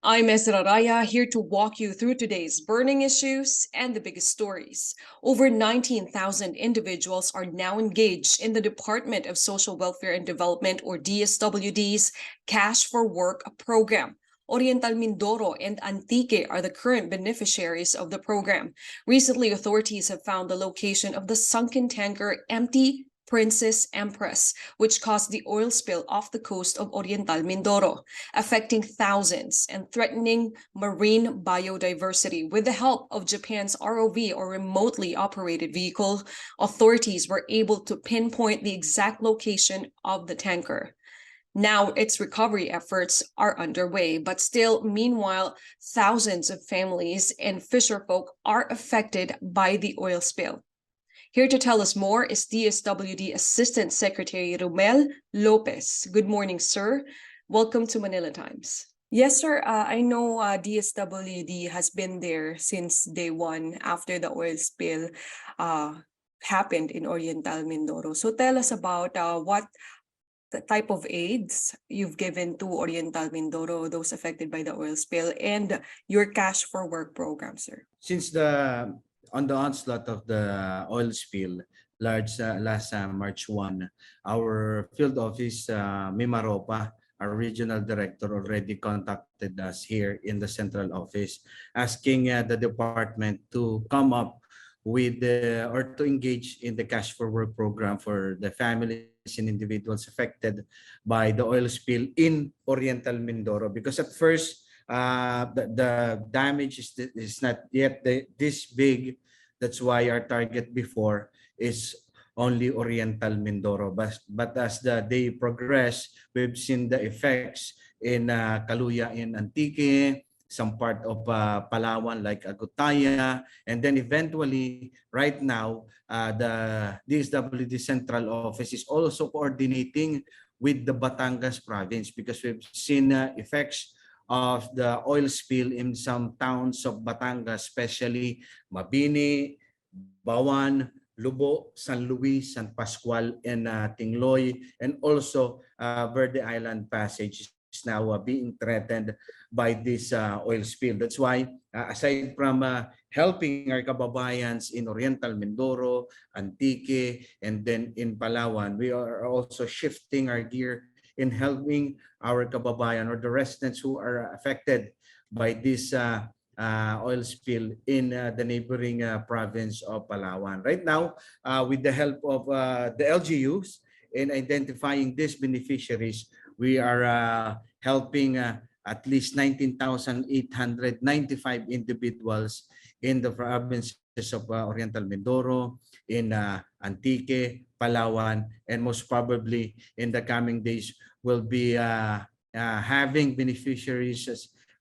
I'm Ezrah Raya, here to walk you through today's burning issues and the biggest stories. Over 19,000 individuals are now engaged in the Department of Social Welfare and Development, or DSWD's Cash for Work program. Oriental Mindoro and Antique are the current beneficiaries of the program. Recently, authorities have found the location of the sunken tanker empty Princess Empress, which caused the oil spill off the coast of Oriental Mindoro, affecting thousands and threatening marine biodiversity. With the help of Japan's ROV, or remotely operated vehicle, authorities were able to pinpoint the exact location of the tanker. Now its recovery efforts are underway, but still, meanwhile, thousands of families and fisherfolk are affected by the oil spill. Here to tell us more is DSWD Assistant Secretary Rommel Lopez. Good morning, sir. Welcome to Manila Times. Yes, sir. I know DSWD has been there since day one after the oil spill happened in Oriental Mindoro. So tell us about what the type of aids you've given to Oriental Mindoro, those affected by the oil spill, and your Cash for Work program, sir. Since on the onslaught of the oil spill last March 1, our field office, Mimaropa, our regional director, already contacted us here in the central office, asking the department to come up with or to engage in the Cash for Work program for the families and individuals affected by the oil spill in Oriental Mindoro. Because at first, the damage is not yet this big. That's why our target before is only Oriental Mindoro. But as the day progressed, we've seen the effects in Kaluya in Antique, some part of Palawan like Agutaya, and then eventually, right now, the DSWD Central Office is also coordinating with the Batangas province because we've seen effects of the oil spill in some towns of Batangas, especially Mabini, Bawan, Lubo, San Luis, San Pascual, and Tingloy, and also Verde Island Passage is now being threatened by this oil spill. That's why, aside from helping our kababayans in Oriental Mindoro, Antique, and then in Palawan, we are also shifting our gear in helping our kababayan or the residents who are affected by this oil spill in the neighboring province of Palawan. Right now, with the help of the LGUs in identifying these beneficiaries, we are helping at least 19,895 individuals in the provinces of Oriental Mindoro, in Antique, Palawan, and most probably in the coming days will be having beneficiaries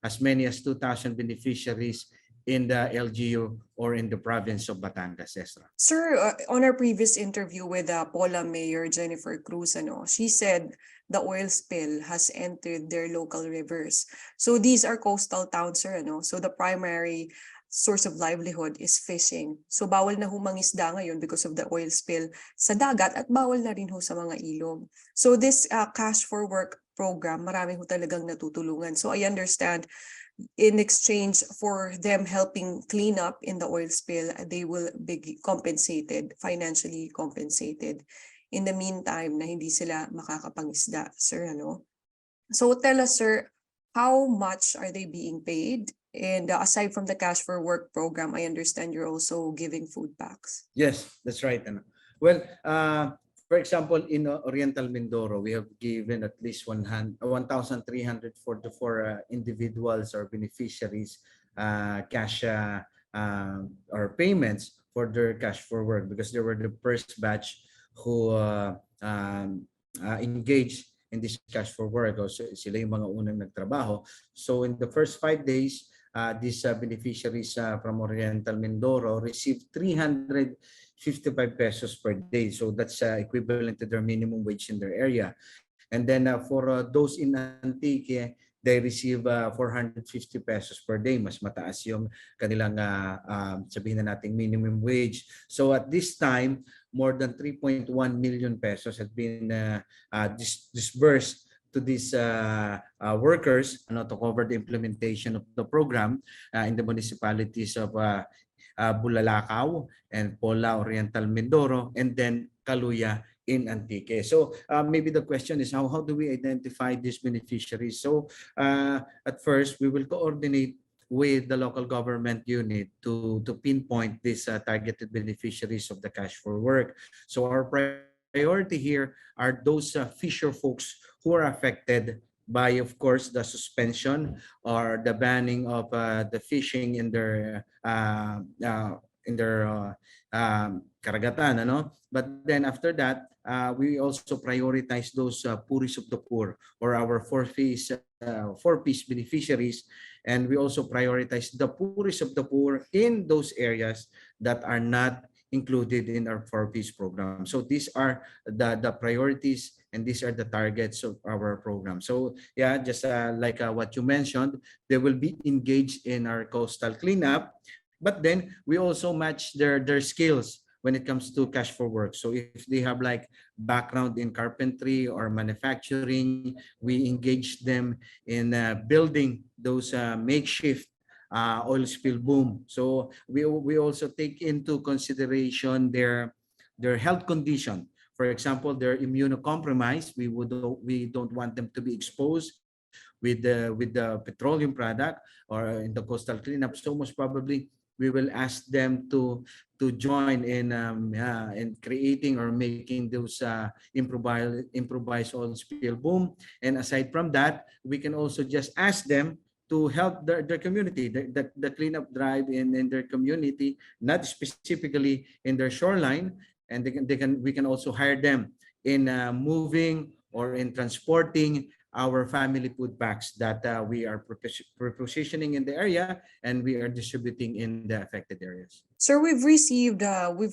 as many as 2,000 beneficiaries in the LGU or in the province of Batangas, Ezrah. Sir, on our previous interview with Paula Mayor Jennifer Cruz, she said the oil spill has entered their local rivers. So these are coastal towns, sir. So the primary source of livelihood is fishing. So bawal na humangisda ngayon because of the oil spill sa dagat at bawal na rin ho sa mga ilog. So this Cash for Work program, marami ho talagang natutulungan. So I understand in exchange for them helping clean up in the oil spill, they will be compensated, financially compensated. In the meantime, na hindi sila makakapangisda, sir, So tell us, sir, how much are they being paid? And aside from the Cash for Work program, I understand you're also giving food packs. Yes, that's right. Well, for example, in Oriental Mindoro, we have given at least 1,344 individuals or beneficiaries cash or payments for their Cash for Work because they were the first batch who engaged in this Cash for Work. So, sila yung mga unang nagtrabaho. So in the first 5 days, these beneficiaries from Oriental Mindoro received 355 pesos per day. So that's equivalent to their minimum wage in their area. And then for those in Antique, they receive 450 pesos per day. Mas mataas yung kanilang sabihin na nating minimum wage. So at this time, more than 3.1 million pesos have been disbursed to these workers, to cover the implementation of the program in the municipalities of Bulalakaw and Pola, Oriental Mindoro, and then Kaluya in Antique. So maybe the question is how do we identify these beneficiaries? So at first, we will coordinate with the local government unit to pinpoint these targeted beneficiaries of the cash for work. So our priority here are those fisher folks who are affected by, of course, the suspension or the banning of the fishing in their karagatan, ano? But then after that, we also prioritize those puris of the poor or our four-piece beneficiaries, and we also prioritize the poorest of the poor in those areas that are not included in our four-piece program. So these are the priorities, and these are the targets of our program. So yeah, just like what you mentioned, they will be engaged in our coastal cleanup, but then we also match their skills when it comes to cash for work. So if they have like background in carpentry or manufacturing, we engage them in building those makeshift oil spill boom. So we also take into consideration their health condition. For example, they're immunocompromised. We don't want them to be exposed with the petroleum product or in the coastal cleanup. So most probably we will ask them to join in creating or making those improvised oil spill boom. And aside from that, we can also just ask them to help their community, the cleanup drive in their community, not specifically in their shoreline, and we can also hire them in moving or in transporting our family food packs that we are prepositioning in the area and we are distributing in the affected areas. Sir, we've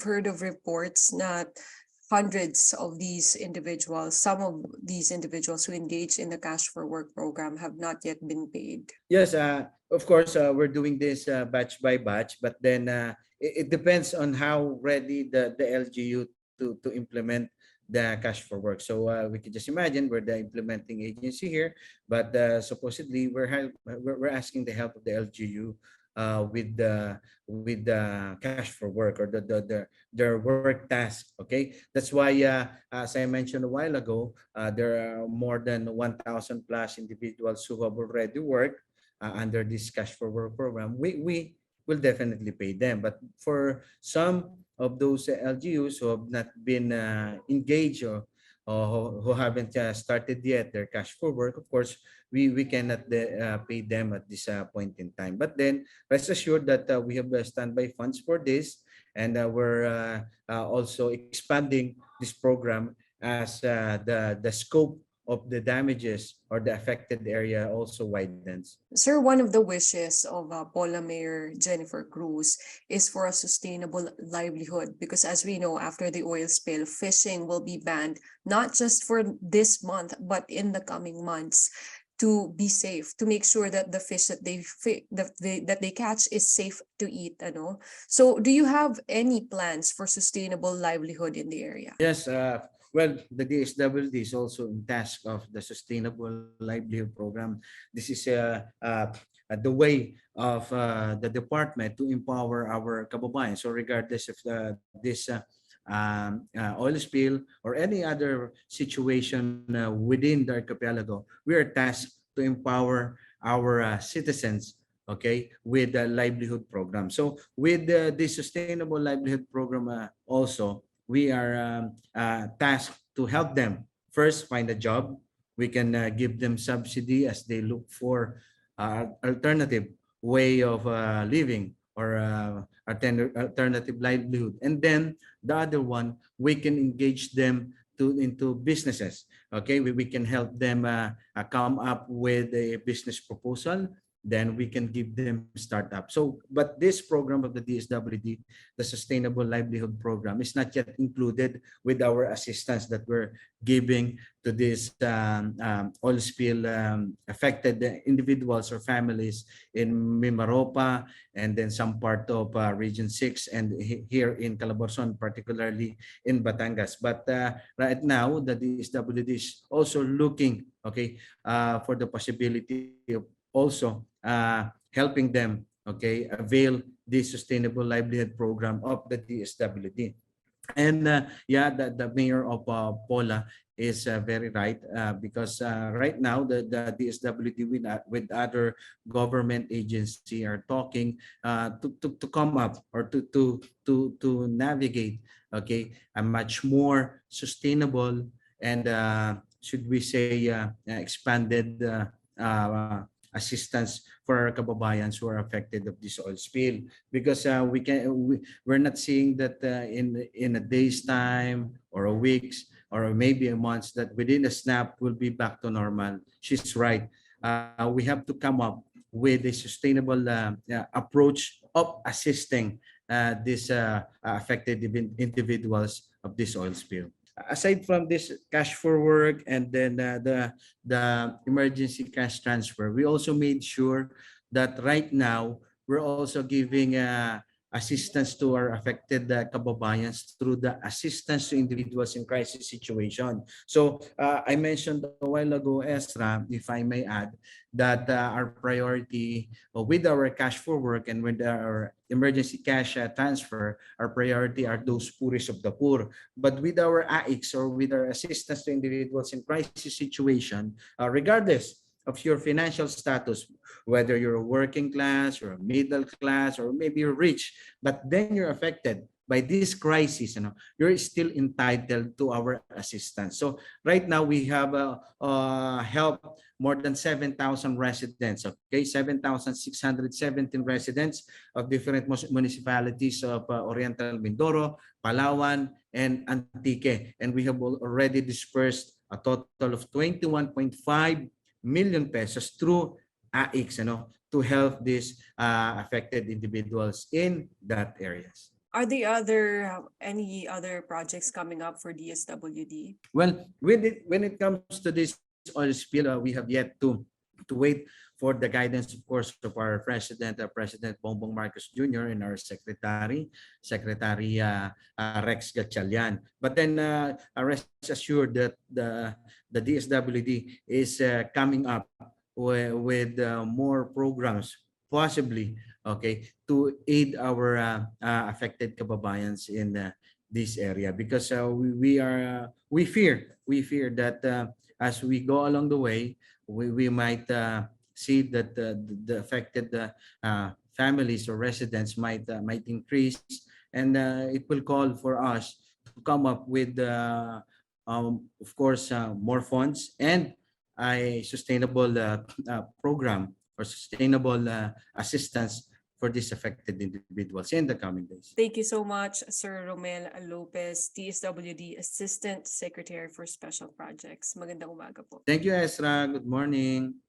heard of reports that hundreds of these individuals, some of these individuals who engage in the Cash for Work program have not yet been paid. Yes, of course, we're doing this batch by batch, but then it depends on how ready the LGU to implement the cash for work. So we can just imagine we're the implementing agency here, but supposedly we're asking the help of the LGU with the cash for work or their work task. Okay, that's why as I mentioned a while ago, there are more than 1,000 plus individuals who have already worked under this cash for work program. We will definitely pay them, but for some of those LGUs who have not been engaged or who haven't started yet their cash for work, of course, we cannot pay them at this point in time. But then rest assured that we have standby funds for this, and we're also expanding this program as the scope of the damages or the affected area also widens. Sir, one of the wishes of Paula Mayor Jennifer Cruz is for a sustainable livelihood, because as we know, after the oil spill, fishing will be banned, not just for this month, but in the coming months, to be safe, to make sure that the fish that they catch is safe to eat. Ano? So do you have any plans for sustainable livelihood in the area? Yes, well, the DSWD is also in task of the Sustainable Livelihood Program. This is the way of the department to empower our kababayan. So regardless of this oil spill or any other situation within the archipelago, we are tasked to empower our citizens, okay, with the livelihood program. So with the Sustainable Livelihood Program also, we are tasked to help them first find a job. We can give them subsidy as they look for alternative way of living or alternative livelihood. And then the other one, we can engage them into businesses. Okay, we can help them come up with a business proposal then we can give them startup. So, but this program of the DSWD, the Sustainable Livelihood Program, is not yet included with our assistance that we're giving to these oil spill affected individuals or families in Mimaropa, and then some part of Region 6, and here in Calabarzon, particularly in Batangas. But right now, the DSWD is also looking, okay, for the possibility of also helping them, okay, avail the Sustainable Livelihood Program of the DSWD. And yeah, the mayor of Pola is very right, because right now the DSWD with other government agency are talking to come up, or to navigate, okay, a much more sustainable and should we say expanded assistance for our kababayans who are affected of this oil spill, because we're not seeing that in a day's time or a weeks or maybe a month, that within a snap will be back to normal. She's right. We have to come up with a sustainable approach of assisting these affected individuals of this oil spill. Aside from this cash for work, and then the emergency cash transfer, we also made sure that right now we're also giving assistance to our affected kababayans through the assistance to individuals in crisis situation. So I mentioned a while ago, Ezra, if I may add, that our priority with our cash for work and with our emergency cash transfer, our priority are those poorest of the poor. But with our AICs, or with our assistance to individuals in crisis situation, regardless of your financial status, whether you're a working class or a middle class or maybe you're rich, but then you're affected by this crisis, you're still entitled to our assistance. So right now we have helped more than 7,000 residents, okay, 7,617 residents of different municipalities of Oriental Mindoro, Palawan, and Antique. And we have already dispersed a total of 21.5 million pesos through AICs, to help these affected individuals in that areas. Are the any other projects coming up for DSWD? Well, when it comes to this oil spill, we have yet to wait for the guidance, of course, of our president, President Bongbong Marcos Jr., and our Secretary Rex Gatchalian. But then rest assured that the DSWD is coming up with more programs, possibly, okay, to aid our affected kababayans in this area, because we fear that as we go along the way, we might see that the affected families or residents might increase, and it will call for us to come up with of course more funds and a sustainable program or sustainable assistance for these affected individuals in the coming days. Thank you so much, Sir Rommel Lopez, DSWD Assistant Secretary for Special Projects. Magandang umaga po. Thank you, Ezra. Good morning.